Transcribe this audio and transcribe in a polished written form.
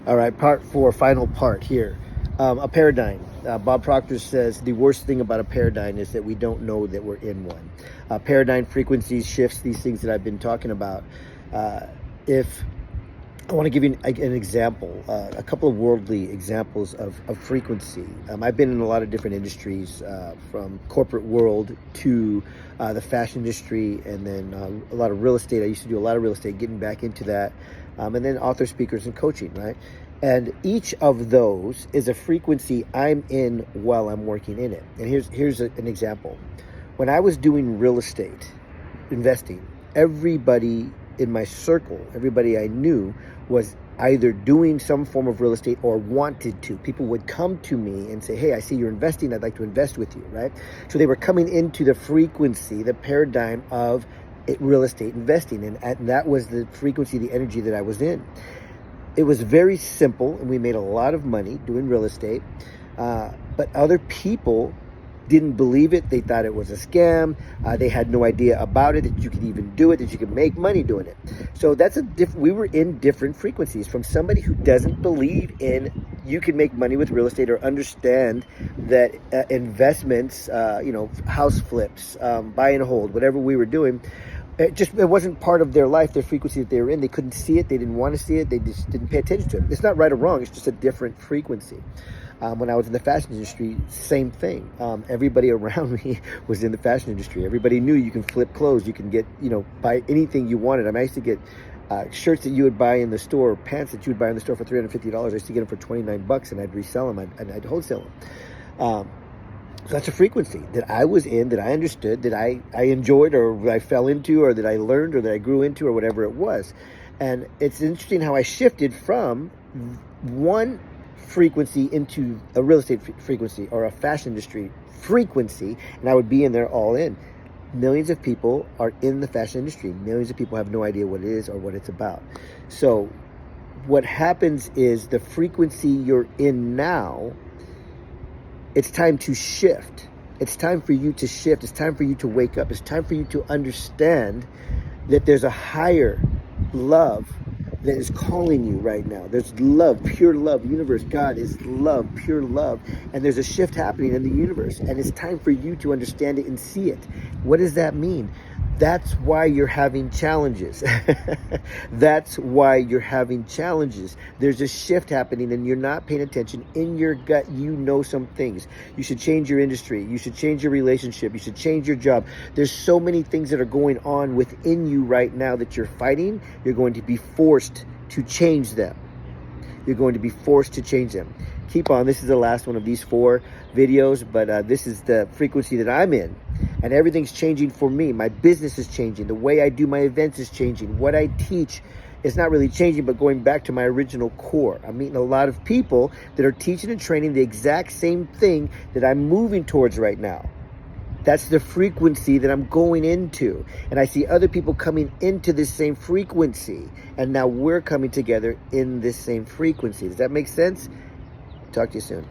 All right, part four, final part here. A paradigm. Bob Proctor says the worst thing about a paradigm is that we don't know that we're in one. Paradigm frequencies, shifts, these things that I've been talking about. If I want to give you an example, a couple of worldly examples of frequency. I've been in a lot of different industries, from corporate world to the fashion industry, and then a lot of real estate. I used to do a lot of real estate, getting back into that, and then author, speakers, and coaching, right? And each of those is a frequency I'm in while I'm working in it. And here's an example. When I was doing real estate investing, everybody in my circle, everybody I knew was either doing some form of real estate or wanted to. People would come to me and say, hey, I see you're investing. I'd like to invest with you, right? So they were coming into the frequency, the paradigm of real estate investing. And that was the frequency, the energy that I was in. It was very simple, and we made a lot of money doing real estate. But other people didn't believe it. They thought it was a scam. They had no idea about it, that you could even do it, that you could make money doing it. So that's we were in different frequencies. From somebody who doesn't believe in you can make money with real estate, or understand that investments, house flips, buy and hold, whatever we were doing, it wasn't part of their life, their frequency that they were in. They couldn't see it. They didn't want to see it. They just didn't pay attention to it. It's not right or wrong. It's just a different frequency. When I was in the fashion industry, same thing. Everybody around me was in the fashion industry. Everybody knew you can flip clothes. You can get, buy anything you wanted. I mean, I used to get shirts that you would buy in the store, pants that you would buy in the store for $350. I used to get them for $29, and I'd resell them, and I'd wholesale them. So that's a frequency that I was in, that I understood, that I enjoyed, or I fell into, or that I learned, or that I grew into, or whatever it was. And it's interesting how I shifted from one frequency into a real estate frequency, or a fashion industry frequency, and I would be in there all in. Millions of people are in the fashion industry. Millions of people have no idea what it is or what it's about. So what happens is, the frequency you're in now, it's time to shift. It's time for you to shift. It's time for you to wake up. It's time for you to understand that there's a higher love that is calling you right now. There's love, pure love. The universe, God is love, pure love. And there's a shift happening in the universe. And it's time for you to understand it and see it. What does that mean? That's why you're having challenges. That's why you're having challenges. There's a shift happening, and you're not paying attention. In your gut, you know some things. You should change your industry. You should change your relationship. You should change your job. There's so many things that are going on within you right now that you're fighting. You're going to be forced to change them. You're going to be forced to change them. Keep on. This is the last one of these 4 videos, but this is the frequency that I'm in. And everything's changing for me. My business is changing. The way I do my events is changing. What I teach is not really changing, but going back to my original core. I'm meeting a lot of people that are teaching and training the exact same thing that I'm moving towards right now. That's the frequency that I'm going into. And I see other people coming into this same frequency. And now we're coming together in this same frequency. Does that make sense? Talk to you soon.